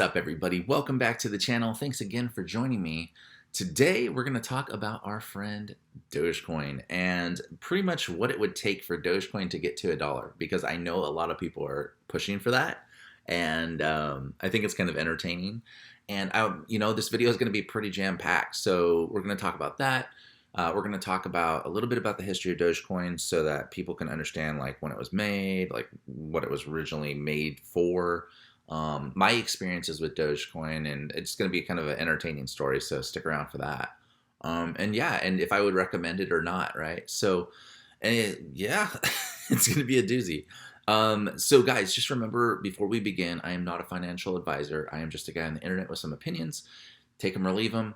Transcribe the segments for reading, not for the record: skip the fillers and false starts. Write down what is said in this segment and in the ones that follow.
up, everybody? Welcome back to the channel. Thanks again for joining me. Today, we're going to talk about our friend Dogecoin and pretty much what it would take for Dogecoin to get to $1, because I know a lot of people are pushing for that, and I think it's kind of entertaining. And this video is going to be pretty jam-packed, so we're going to talk about that. We're going to talk about a little bit about the history of Dogecoin so that people can understand like when it was made, like what it was originally made for. My experiences with Dogecoin, and it's going to be kind of an entertaining story, so stick around for that. And if I would recommend it or not, right? So, it's going to be a doozy. So guys, just remember, before we begin, I am not a financial advisor. I am just a guy on the internet with some opinions. Take them or leave them.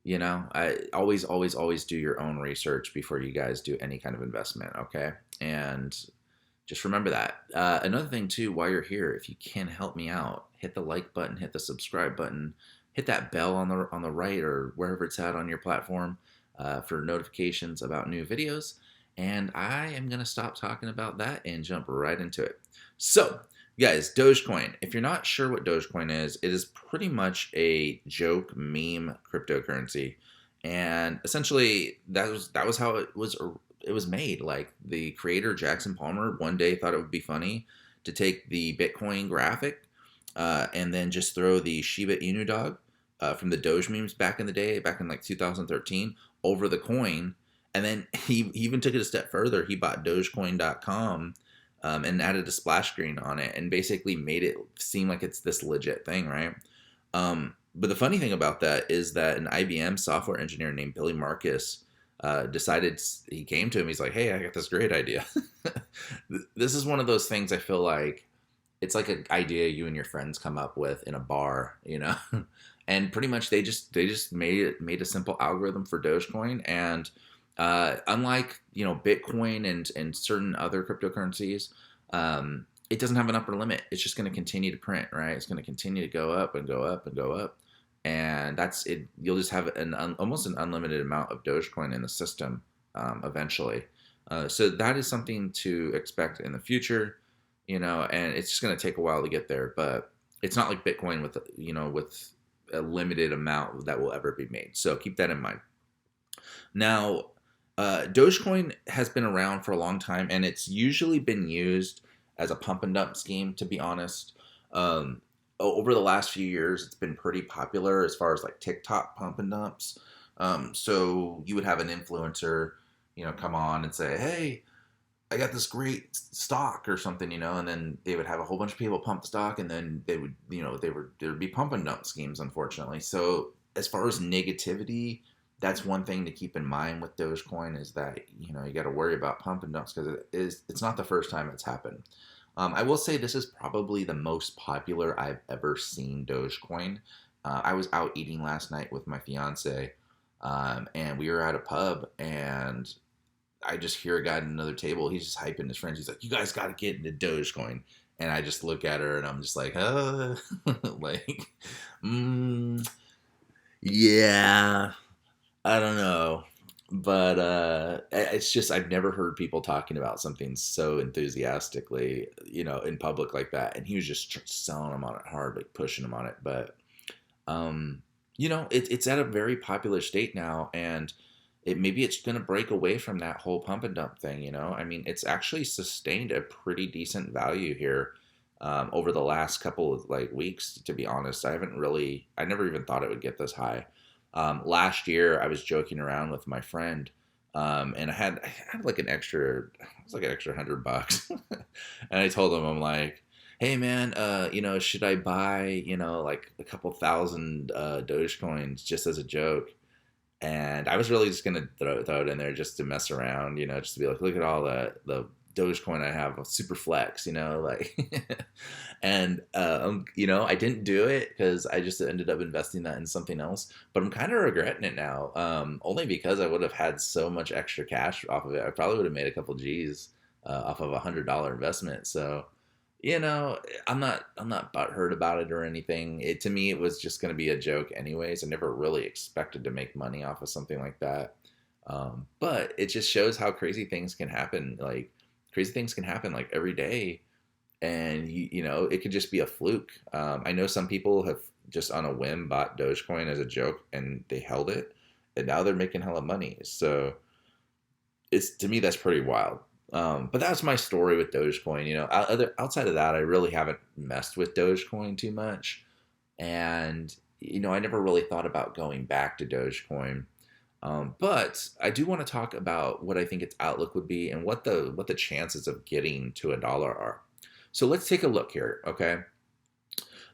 You know, I always do your own research before you guys do any kind of investment, okay? And just remember that. Another thing too, while you're here, if you can help me out, hit the like button, hit the subscribe button, hit that bell on the right or wherever it's at on your platform for notifications about new videos. And I am gonna stop talking about that and jump right into it. So, guys, Dogecoin. If you're not sure what Dogecoin is, it is pretty much a joke meme cryptocurrency, and essentially that was how it was made. Like, the creator, Jackson Palmer, one day thought it would be funny to take the Bitcoin graphic and then just throw the Shiba Inu dog from the Doge memes back in the day, back in like 2013, over the coin. And then he even took it a step further. He bought Dogecoin.com and added a splash screen on it and basically made it seem like it's this legit thing, right? But the funny thing about that is that an IBM software engineer named Billy Marcus decided, he came to him, he's like, hey, I got this great idea. This is one of those things I feel like it's like an idea you and your friends come up with in a bar, you know? And pretty much they just made a simple algorithm for Dogecoin. And unlike, Bitcoin and certain other cryptocurrencies, it doesn't have an upper limit. It's just going to continue to print, right? It's going to continue to go up and go up and go up. And that's it. You'll just have almost an unlimited amount of Dogecoin in the system eventually. So that is something to expect in the future, and it's just going to take a while to get there. But it's not like Bitcoin with a limited amount that will ever be made. So keep that in mind. Now, Dogecoin has been around for a long time, and it's usually been used as a pump and dump scheme, to be honest. Over the last few years, it's been pretty popular as far as like TikTok pump and dumps. So you would have an influencer, come on and say, hey, I got this great stock or something, and then they would have a whole bunch of people pump the stock, and then they would, there would be pump and dump schemes, unfortunately. So as far as negativity, that's one thing to keep in mind with Dogecoin, is that, you got to worry about pump and dumps, because it's not the first time it's happened. I will say this is probably the most popular I've ever seen Dogecoin. I was out eating last night with my fiance, and we were at a pub, and I just hear a guy at another table. He's just hyping his friends. He's like, you guys got to get into Dogecoin. And I just look at her, and I'm just like, yeah, I don't know. But it's just, I've never heard people talking about something so enthusiastically, in public like that. And he was just selling them on it hard, like pushing them on it. But, it's at a very popular state now, and maybe it's going to break away from that whole pump and dump thing, I mean, it's actually sustained a pretty decent value here over the last couple of weeks, to be honest. I never even thought it would get this high. Last year, I was joking around with my friend, and I had like an extra, $100. And I told him, I'm like, hey man, should I buy, like a couple thousand Dogecoins just as a joke? And I was really just going to throw it in there just to mess around, just to be like, look at all the Dogecoin I have, super flex, and, I didn't do it because I just ended up investing that in something else, but I'm kind of regretting it now. Only because I would have had so much extra cash off of it. I probably would have made a couple G's off of $100 investment. So, I'm not butthurt about it or anything. To me, it was just going to be a joke anyways. I never really expected to make money off of something like that. But it just shows how crazy things can happen. Crazy things can happen every day and it could just be a fluke. I know some people have just on a whim bought Dogecoin as a joke, and they held it, and now they're making hella money. So it's, to me, that's pretty wild. But that's my story with Dogecoin. Outside of that, I really haven't messed with Dogecoin too much, and I never really thought about going back to Dogecoin. But I do want to talk about what I think its outlook would be and what the chances of getting to a dollar are. So let's take a look here, okay?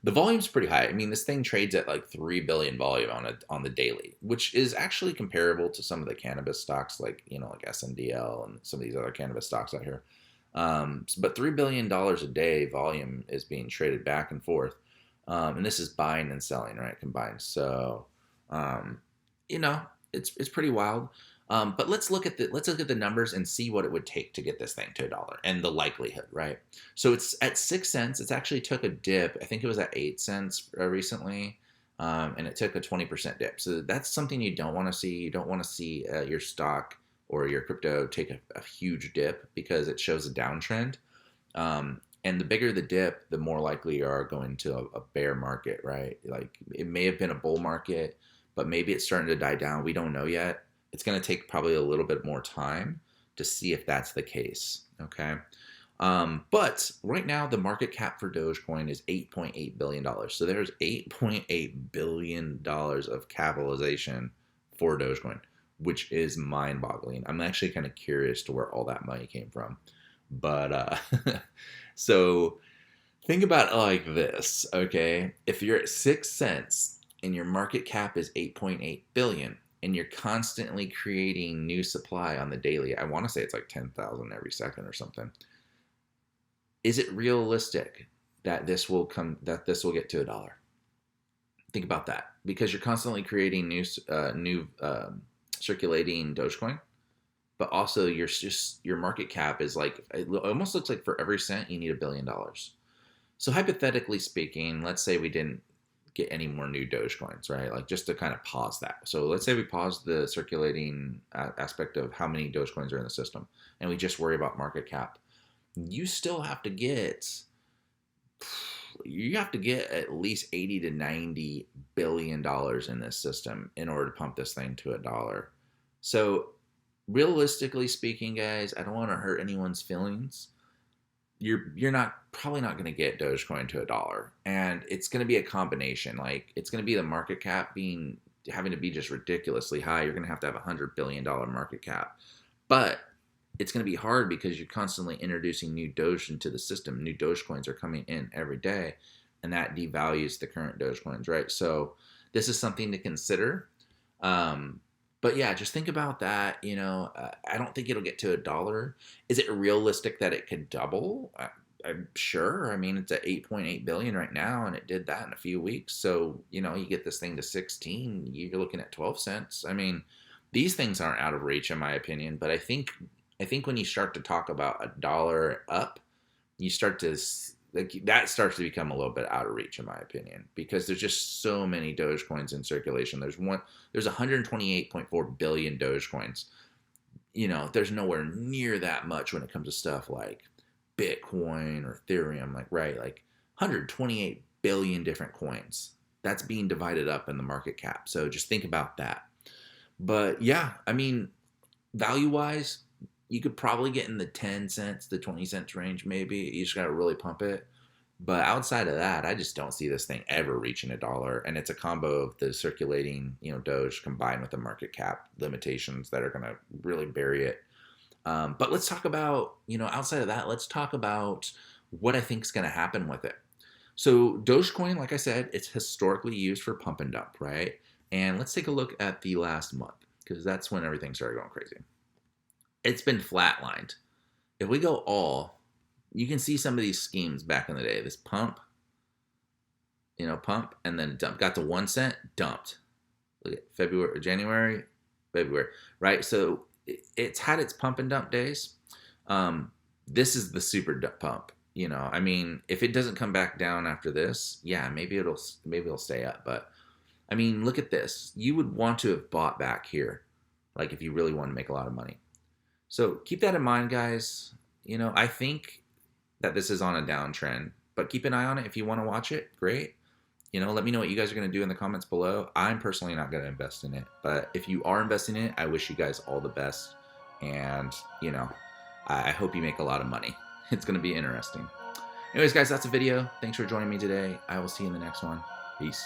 The volume's pretty high. I mean, this thing trades at like 3 billion volume on the daily, which is actually comparable to some of the cannabis stocks like like SNDL and some of these other cannabis stocks out here. But $3 billion a day volume is being traded back and forth, and this is buying and selling, right, combined. So, um, you know, it's pretty wild. But let's look at the numbers and see what it would take to get this thing to a dollar and the likelihood, right? So it's at 6 cents. It's actually took a dip. I think it was at 8 cents recently, and it took a 20% dip. So that's something you don't want to see. You don't want to see your stock or your crypto take a huge dip because it shows a downtrend. And the bigger the dip, the more likely you are going to a bear market, right? Like it may have been a bull market, but maybe it's starting to die down. We don't know yet. It's going to take probably a little bit more time to see if that's the case, okay? But right now, the market cap for Dogecoin is $8.8 billion. So there's $8.8 billion of capitalization for Dogecoin, which is mind-boggling. I'm actually kind of curious to where all that money came from. But so think about it like this, okay? If you're at 6 cents and your market cap is 8.8 billion, and you're constantly creating new supply on the daily, I want to say it's like 10,000 every second or something. Is it realistic that this will get to a dollar? Think about that, because you're constantly creating new circulating Dogecoin, but also your market cap is like, it almost looks like for every cent you need $1 billion. So hypothetically speaking, let's say we didn't get any more new Dogecoins, right? Like just to kind of pause that. So let's say we pause the circulating aspect of how many Dogecoins are in the system, and we just worry about market cap. You still have to get at least 80 to 90 billion dollars in this system in order to pump this thing to a dollar. So realistically speaking, guys, I don't want to hurt anyone's feelings. You're probably not going to get Dogecoin to a dollar, and it's going to be a combination. Like it's going to be the market cap having to be just ridiculously high. You're going to have $100 billion market cap, but it's going to be hard because you're constantly introducing new Doge into the system. New Dogecoins are coming in every day, and that devalues the current Dogecoins, right? So this is something to consider. But yeah, just think about that. I don't think it'll get to a dollar. Is it realistic that it could double? I'm sure. I mean, it's at 8.8 billion right now, and it did that in a few weeks. So, you get this thing to 16, you're looking at 12 cents. I mean, these things aren't out of reach in my opinion, but I think when you start to talk about a dollar up, you start to that starts to become a little bit out of reach in my opinion, because there's just so many Dogecoins in circulation. There's 128.4 billion Dogecoins. There's nowhere near that much when it comes to stuff like Bitcoin or Ethereum, like 128 billion different coins. That's being divided up in the market cap. So just think about that. But yeah, I mean, value wise, you could probably get in the 10 cents to 20 cents range, maybe. You just got to really pump it. But outside of that, I just don't see this thing ever reaching a dollar. And it's a combo of the circulating, Doge combined with the market cap limitations that are going to really bury it. But let's talk about, outside of that, let's talk about what I think is going to happen with it. So Dogecoin, like I said, it's historically used for pump and dump, right? And let's take a look at the last month, because that's when everything started going crazy. It's been flatlined. If we go all, you can see some of these schemes back in the day. This pump, pump, and then dump. Got to 1 cent, dumped. Look at January, February, right? So it's had its pump and dump days. This is the super pump. I mean, if it doesn't come back down after this, yeah, maybe it'll stay up. But I mean, look at this. You would want to have bought back here, like if you really want to make a lot of money. So keep that in mind, guys. I think that this is on a downtrend. But keep an eye on it. If you want to watch it, great. Let me know what you guys are going to do in the comments below. I'm personally not going to invest in it. But if you are investing in it, I wish you guys all the best. And, I hope you make a lot of money. It's going to be interesting. Anyways, guys, that's the video. Thanks for joining me today. I will see you in the next one. Peace.